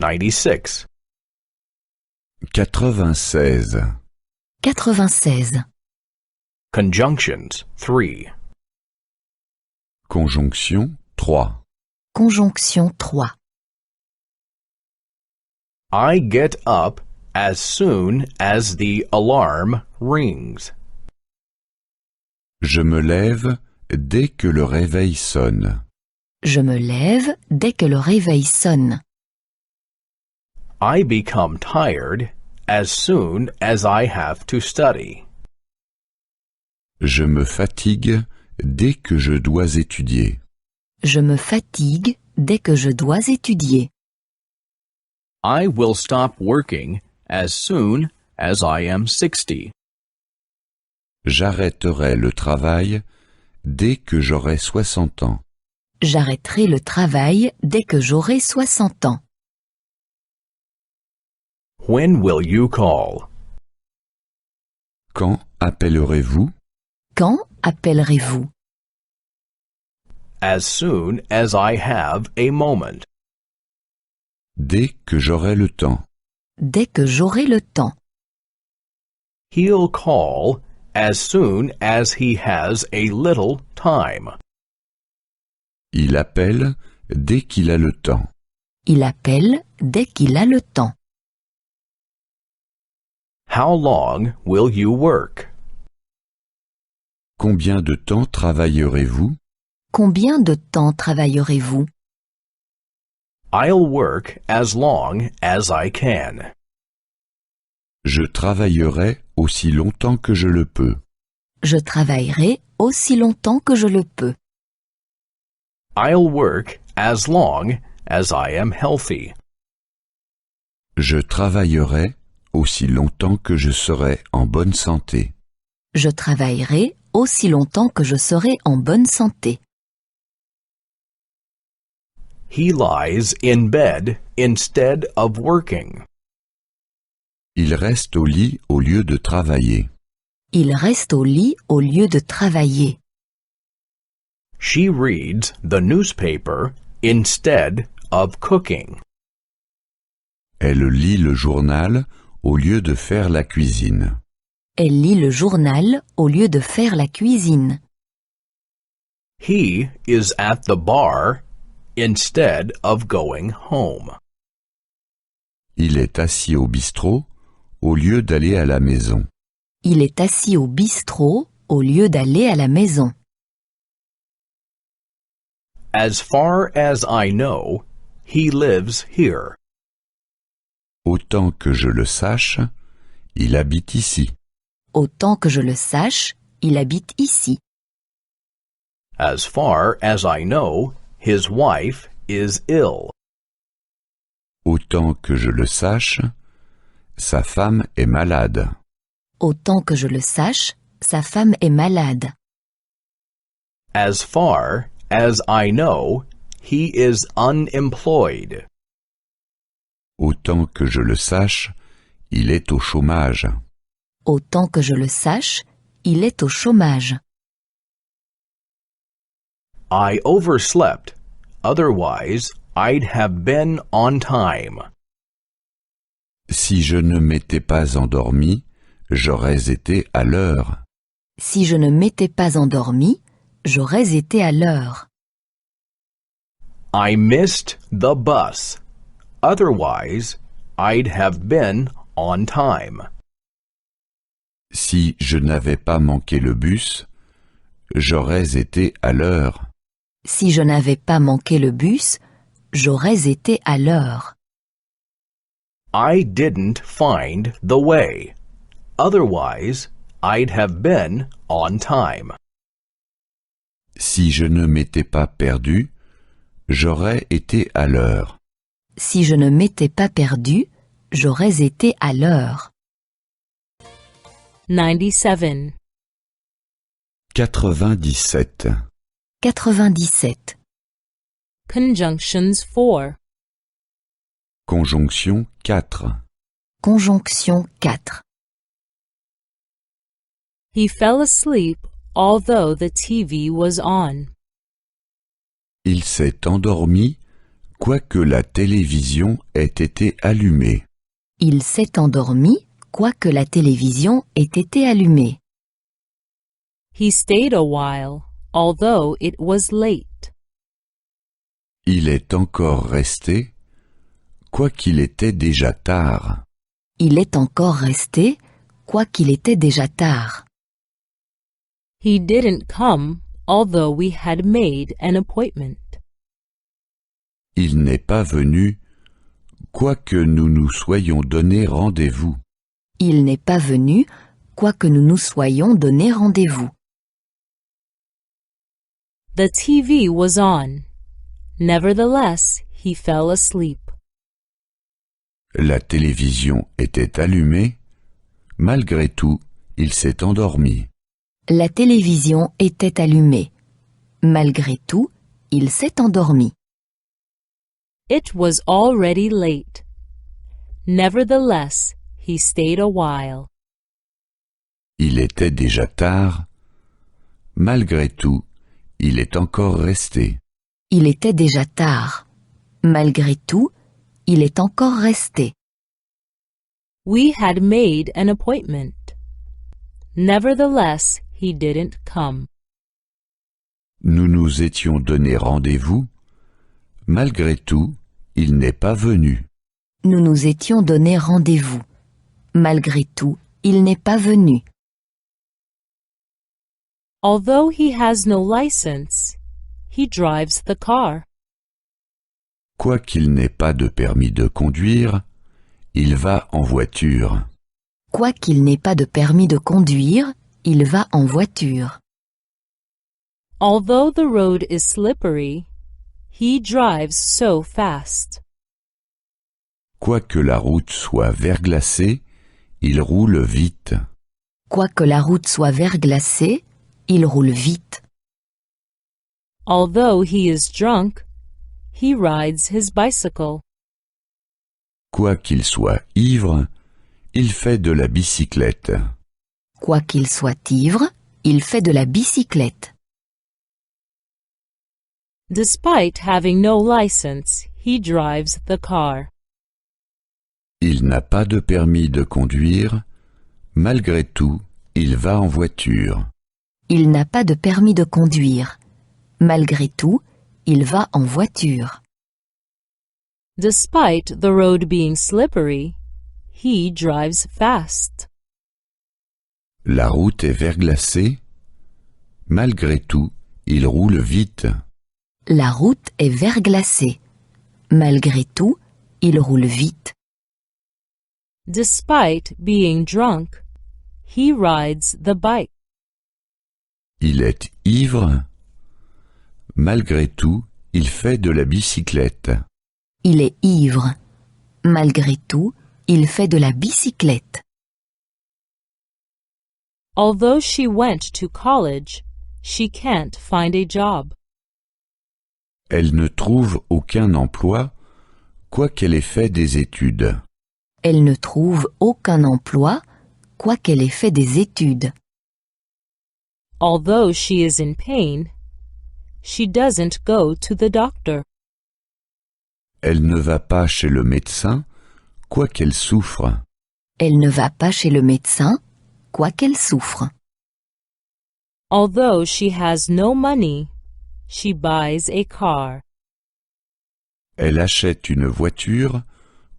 96. 96. 96. Conjunctions 3. Conjonction 3. Conjonction 3. I get up as soon as the alarm rings. Je me lève dès que le réveil sonne. Je me lève dès que le réveil sonne. I become tired as soon as I have to study. Je me fatigue dès que je dois étudier. Je me fatigue dès que je dois étudier. I will stop working as soon as I am 60. J'arrêterai le travail dès que j'aurai 60 ans. J'arrêterai le travail dès que j'aurai 60 ans. When will you call? Quand appellerez-vous? Quand appellerez-vous? As soon as I have a moment. Dès que j'aurai le temps. Dès que j'aurai le temps. He'll call as soon as he has a little time. Il appelle dès qu'il a le temps. Il appelle dès qu'il a le temps. How long will you work? Combien de temps travaillerez-vous? Combien de temps travaillerez-vous? I'll work as long as I can. Je travaillerai aussi longtemps que je le peux. Je travaillerai aussi longtemps que je le peux. I'll work as long as I am healthy. Je travaillerai aussi longtemps que je serai en bonne santé. Je travaillerai aussi longtemps que je serai en bonne santé. He lies in bed instead of working. Il reste au lit au lieu de travailler. Il reste au lit au lieu de travailler. She reads the newspaper instead of cooking. Elle lit le journal au lieu de faire la cuisine. Elle lit le journal au lieu de faire la cuisine. He is at the bar instead of going home. Il est assis au bistrot au lieu d'aller à la maison. Il est assis au bistrot au lieu d'aller à la maison. As far as I know, he lives here. Autant que je le sache, il habite ici. Autant que je le sache, il habite ici. As far as I know, his wife is ill. Autant que je le sache, sa femme est malade. Autant que je le sache, sa femme est malade. As far as I know, he is unemployed. Autant que je le sache, il est au chômage. Autant que je le sache, il est au chômage. I overslept. Otherwise, I'd have been on time. Si je ne m'étais pas endormi, j'aurais été à l'heure. Si je ne m'étais pas endormi, j'aurais été à l'heure. I missed the bus. Otherwise, I'd have been on time. Si je n'avais pas manqué le bus, j'aurais été à l'heure. Si je n'avais pas manqué le bus, j'aurais été à l'heure. I didn't find the way. Otherwise, I'd have been on time. Si je ne m'étais pas perdu, j'aurais été à l'heure. Si je ne m'étais pas perdu, j'aurais été à l'heure. 97. 97. 97. Conjunctions 4. Conjonction 4. Conjonction 4. He fell asleep although the TV was on. Il s'est endormi quoique la télévision ait été allumée. Il s'est endormi, quoique la télévision ait été allumée. He stayed a while, although it was late. Il est encore resté, quoiqu'il était déjà tard. Il est encore resté, quoiqu'il était déjà tard. He didn't come, although we had made an appointment. Il n'est pas venu, quoique nous nous soyons donné rendez-vous. Il n'est pas venu, quoique nous nous soyons donné rendez-vous. The TV was on. Nevertheless, he fell asleep. La télévision était allumée, malgré tout, il s'est endormi. La télévision était allumée. Malgré tout, il s'est endormi. It was already late. Nevertheless, he stayed a while. Il était déjà tard, malgré tout, il est encore resté. Il était déjà tard. Malgré tout, il est encore resté. We had made an appointment. Nevertheless, he didn't come. Nous nous étions donné rendez-vous, malgré tout, il n'est pas venu. Nous nous étions donné rendez-vous. Malgré tout, il n'est pas venu. Although he has no license, he drives the car. Quoiqu'il n'ait pas de permis de conduire, il va en voiture. Quoiqu'il n'ait pas de permis de conduire, il va en voiture. Although the road is slippery, he drives so fast. Quoique la route soit verglacée, il roule vite. Quoique la route soit verglacée, il roule vite. Although he is drunk, he rides his bicycle. Quoiqu'il soit ivre, il fait de la bicyclette. Quoiqu'il soit ivre, il fait de la bicyclette. Despite having no license, he drives the car. Il n'a pas de permis de conduire, malgré tout, il va en voiture. Il n'a pas de permis de conduire. Malgré tout, il va en voiture. Despite the road being slippery, he drives fast. La route est verglacée, malgré tout, il roule vite. La route est verglacée. Malgré tout, il roule vite. Despite being drunk, he rides the bike. Il est ivre, malgré tout, il fait de la bicyclette. Il est ivre. Malgré tout, il fait de la bicyclette. Although she went to college, she can't find a job. Elle ne trouve aucun emploi, quoiqu'elle ait fait des études. Elle ne trouve aucun emploi, quoiqu'elle ait fait des études. Although she is in pain, she doesn't go to the doctor. Elle ne va pas chez le médecin, quoiqu'elle souffre. Elle ne va pas chez le médecin, quoiqu'elle souffre. Although she has no money, she buys a car. Elle achète une voiture,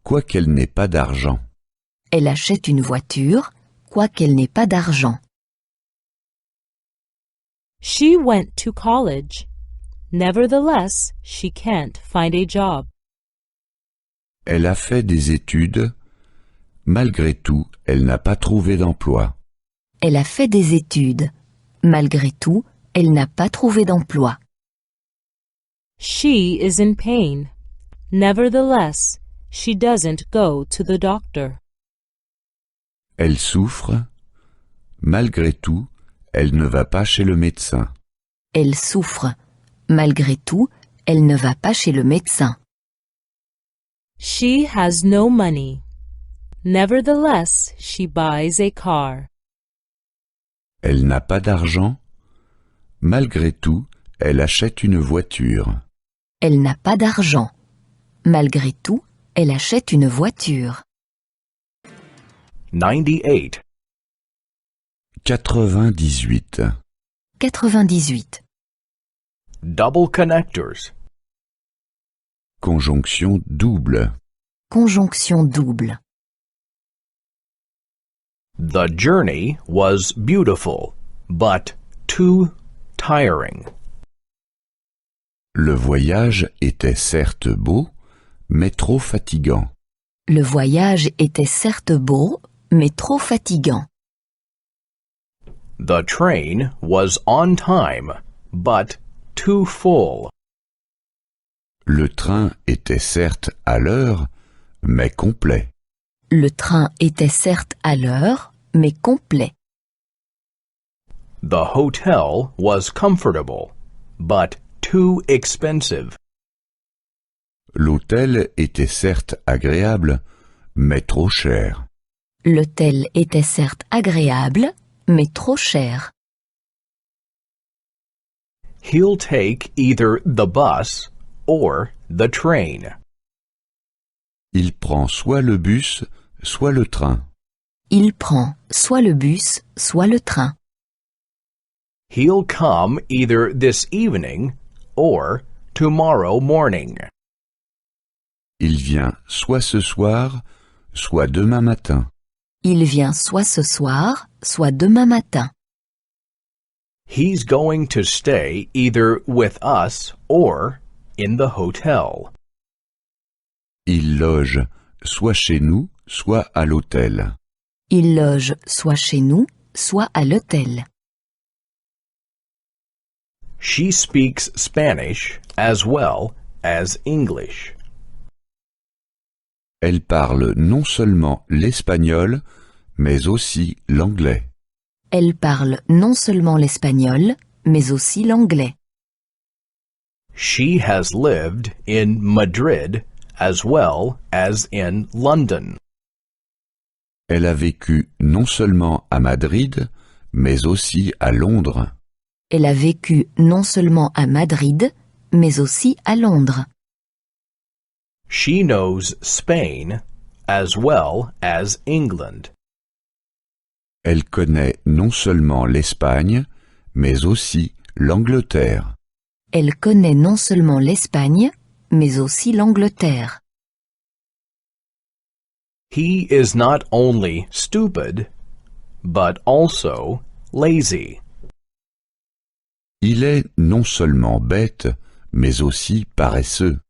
quoiqu'elle n'ait pas d'argent. Elle achète une voiture, quoiqu'elle n'ait pas d'argent. She went to college. Nevertheless, she can't find a job. Elle a fait des études, malgré tout, elle n'a pas trouvé d'emploi. Elle a fait des études. Malgré tout, elle n'a pas trouvé d'emploi. She is in pain. Nevertheless, she doesn't go to the doctor. Elle souffre, malgré tout, elle ne va pas chez le médecin. Elle souffre. Malgré tout, elle ne va pas chez le médecin. She has no money. Nevertheless, she buys a car. Elle n'a pas d'argent, malgré tout, elle achète une voiture. Elle n'a pas d'argent. Malgré tout, elle achète une voiture. 98. 98. 98. Double connectors. Conjonction double. Conjonction double. The journey was beautiful, but too tiring. Le voyage était certes beau, mais trop fatigant. Le voyage était certes beau, mais trop fatigant. The train was on time, but too full. Le train était certes à l'heure, mais complet. Le train était certes à l'heure, mais complet. The hotel was comfortable, but too expensive. L'hôtel était certes agréable, mais trop cher. L'hôtel était certes agréable, mais trop cher. He'll take either the bus or the train. Il prend soit le bus, soit le train. Il prend soit le bus, soit le train. He'll come either this evening or tomorrow morning. Il vient soit ce soir, soit demain matin. Il vient soit ce soir, soit demain matin. He's going to stay either with us or in the hotel. Il loge soit chez nous, soit à l'hôtel. Il loge soit chez nous, soit à l'hôtel. She speaks Spanish as well as English. Elle parle non seulement l'espagnol, mais aussi l'anglais. Elle parle non seulement l'espagnol, mais aussi l'anglais. She has lived in Madrid as well as in London. Elle a vécu non seulement à Madrid, mais aussi à Londres. Elle a vécu non seulement à Madrid, mais aussi à Londres. She knows Spain as well as England. Elle connaît non seulement l'Espagne, mais aussi l'Angleterre. Elle connaît non seulement l'Espagne, mais aussi l'Angleterre. He is not only stupid, but also lazy. Il est non seulement bête, mais aussi paresseux.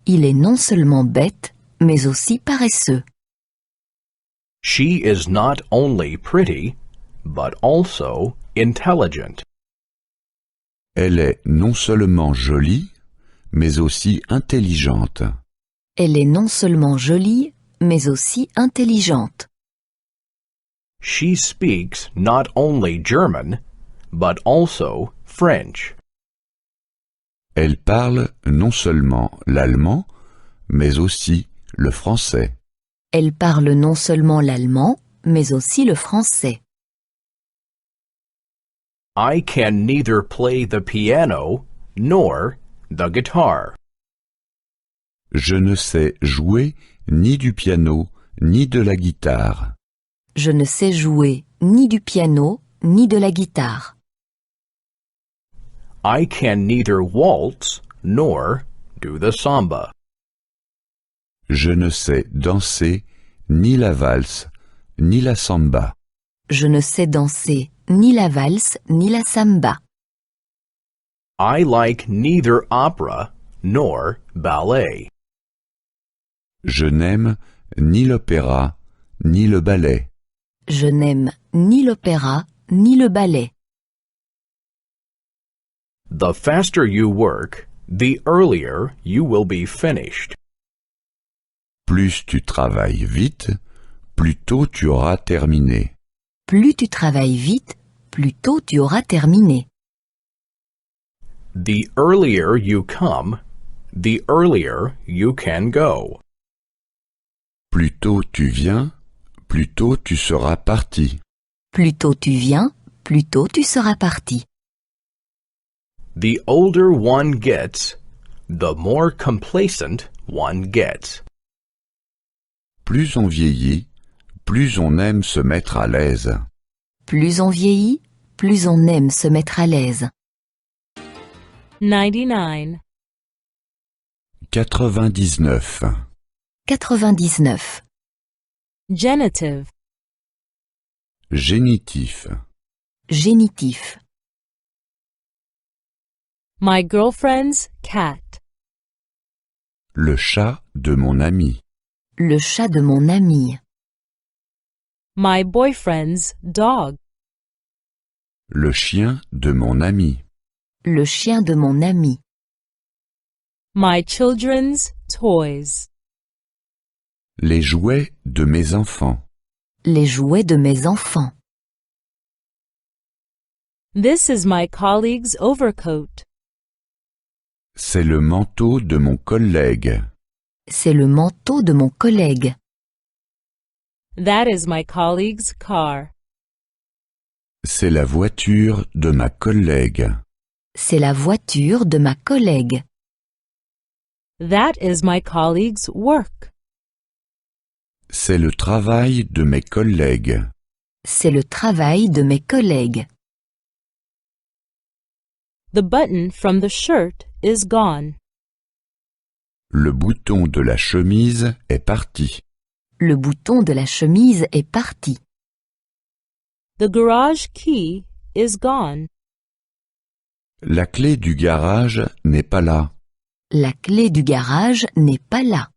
Il est non seulement bête, mais aussi paresseux. She is not only pretty, but also intelligent. Elle est non seulement jolie, mais aussi intelligente. Elle est non seulement jolie, mais aussi intelligente. She speaks not only German, but also French. Elle parle non seulement l'allemand, mais aussi le français. Elle parle non seulement l'allemand, mais aussi le français. I can neither play the piano nor the guitar. Je ne sais jouer ni du piano, ni de la guitare. Je ne sais jouer ni du piano, ni de la guitare. I can neither waltz nor do the samba. Je ne sais danser ni la valse, ni la samba. Je ne sais danser ni la valse, ni la samba. I like neither opera nor ballet. Je n'aime ni l'opéra, ni le ballet. Je n'aime ni l'opéra, ni le ballet. The faster you work, the earlier you will be finished. Plus tu travailles vite, plus tôt tu auras terminé. Plus tu travailles vite, plus tôt tu auras terminé. The earlier you come, the earlier you can go. Plus tôt tu viens, plus tôt tu seras parti. Plus tôt tu viens, plus tôt tu seras parti. The older one gets, the more complacent one gets. Plus on vieillit, plus on aime se mettre à l'aise. Plus on vieillit, plus on aime se mettre à l'aise. 99. 99. 99. Genitive. Génitif. Génitif. My girlfriend's cat. Le chat de mon ami. Le chat de mon ami. My boyfriend's dog. Le chien de mon ami. Le chien de mon ami. My children's toys. Les jouets de mes enfants. Les jouets de mes enfants. This is my colleague's overcoat. C'est le manteau de mon collègue. C'est le manteau de mon collègue. That is my colleague's car. C'est la voiture de ma collègue. C'est la voiture de ma collègue. That is my colleague's work. C'est le travail de mes collègues. C'est le travail de mes collègues. The button from the shirt is gone. Le bouton de la chemise est parti. Le bouton de la chemise est parti. The garage key is gone. La clé du garage n'est pas là. La clé du garage n'est pas là.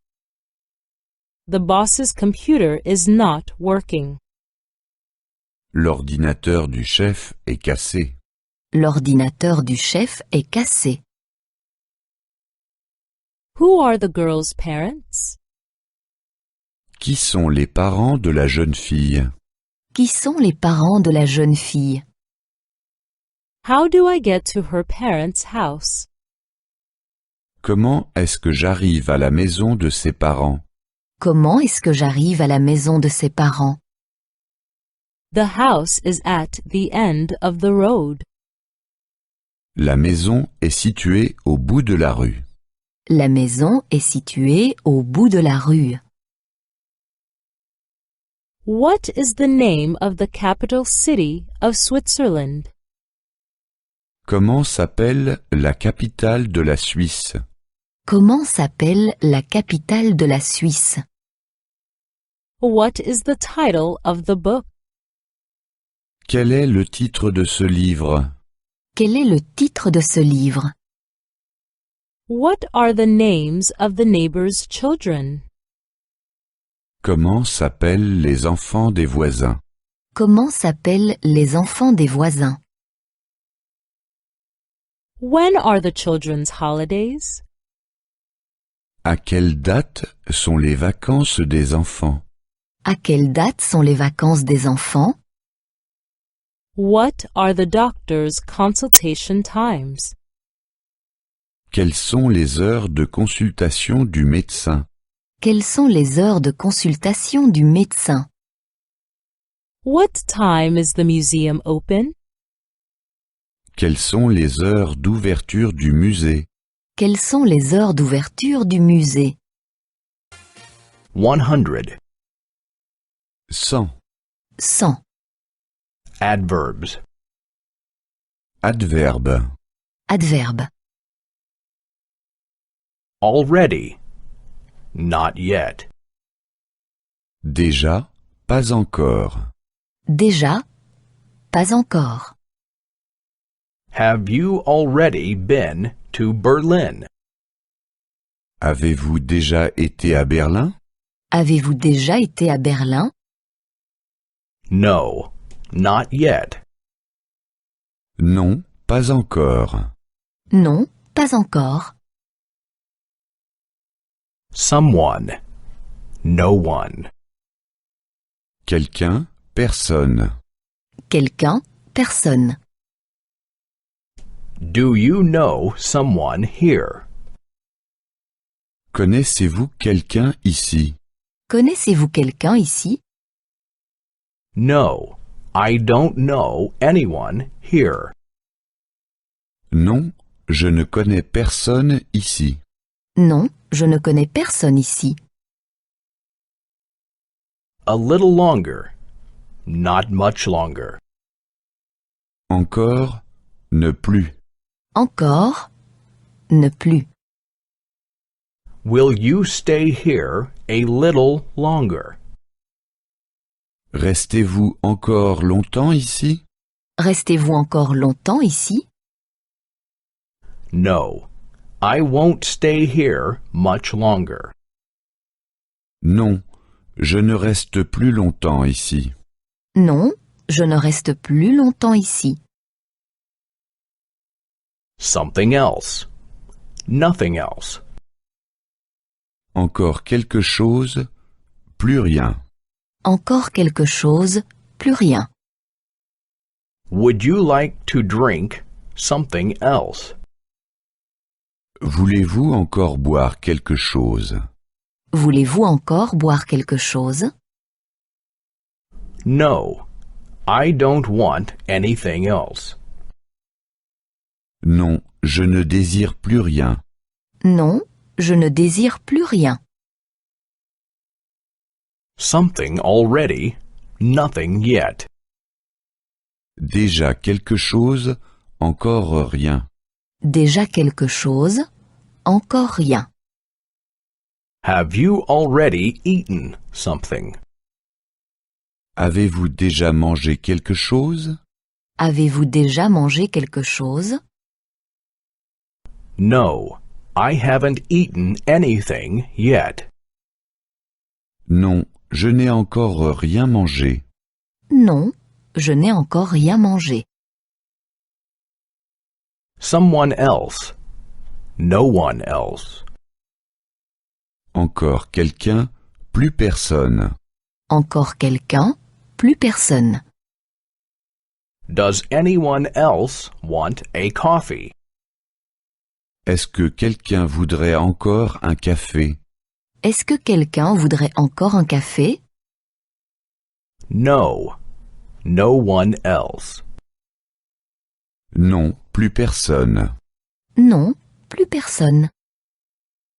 The boss's computer is not working. L'ordinateur du chef est cassé. L'ordinateur du chef est cassé. Who are the girl's parents? Qui sont les parents de la jeune fille? Qui sont les parents de la jeune fille? How do I get to her parents' house? Comment est-ce que j'arrive à la maison de ses parents? Comment est-ce que j'arrive à la maison de ses parents? The house is at the end of the road. La maison est située au bout de la rue. La maison est située au bout de la rue. What is the name of the capital city of Switzerland? Comment s'appelle la capitale de la Suisse? Comment s'appelle la capitale de la Suisse? What is the title of the book? Quel est le titre de ce livre? Quel est le titre de ce livre? What are the names of the neighbor's children? Comment s'appellent les enfants des voisins? Comment s'appellent les enfants des voisins? When are the children's holidays? À quelle date sont les vacances des enfants? À quelle date sont les vacances des enfants? What are the doctor's consultation times? Quelles sont les heures de consultation du médecin? Quelles sont les heures de consultation du médecin? What time is the museum open? Quelles sont les heures d'ouverture du musée? Quelles sont les heures d'ouverture du musée? 100. 100. 100. Adverbs. Adverbe. Adverbe. Already. Not yet. Déjà, pas encore. Déjà, pas encore. Have you already been to Berlin? Avez-vous déjà été à Berlin? Avez-vous déjà été à Berlin? No, not yet. Non, pas encore. Non, pas encore. Someone. No one. Quelqu'un, personne. Quelqu'un, personne. Do you know someone here? Connaissez-vous quelqu'un ici? Connaissez-vous quelqu'un ici? No, I don't know anyone here. Non, je ne connais personne ici. Non, je ne connais personne ici. A little longer. Not much longer. Encore, ne plus. Encore, ne plus. Will you stay here a little longer? Restez-vous encore longtemps ici? Restez-vous encore longtemps ici? No, I won't stay here much longer. Non, je ne reste plus longtemps ici. Non, je ne reste plus longtemps ici. Something else. Nothing else. Encore quelque chose, plus rien. Encore quelque chose, plus rien. Would you like to drink something else? Voulez-vous encore boire quelque chose? Voulez-vous encore boire quelque chose? No, I don't want anything else. Non, je ne désire plus rien. Non, je ne désire plus rien. Something already, nothing yet. Déjà quelque chose, encore rien. Déjà quelque chose, encore rien. Have you already eaten something? Avez-vous déjà mangé quelque chose? Avez-vous déjà mangé quelque chose? No, I haven't eaten anything yet. Non, je n'ai encore rien mangé. Non, je n'ai encore rien mangé. Someone else. No one else. Encore quelqu'un, plus personne. Encore quelqu'un, plus personne. Does anyone else want a coffee? Est-ce que quelqu'un voudrait encore un café? Est-ce que quelqu'un voudrait encore un café? No, no one else. Non, plus personne. Non, plus personne.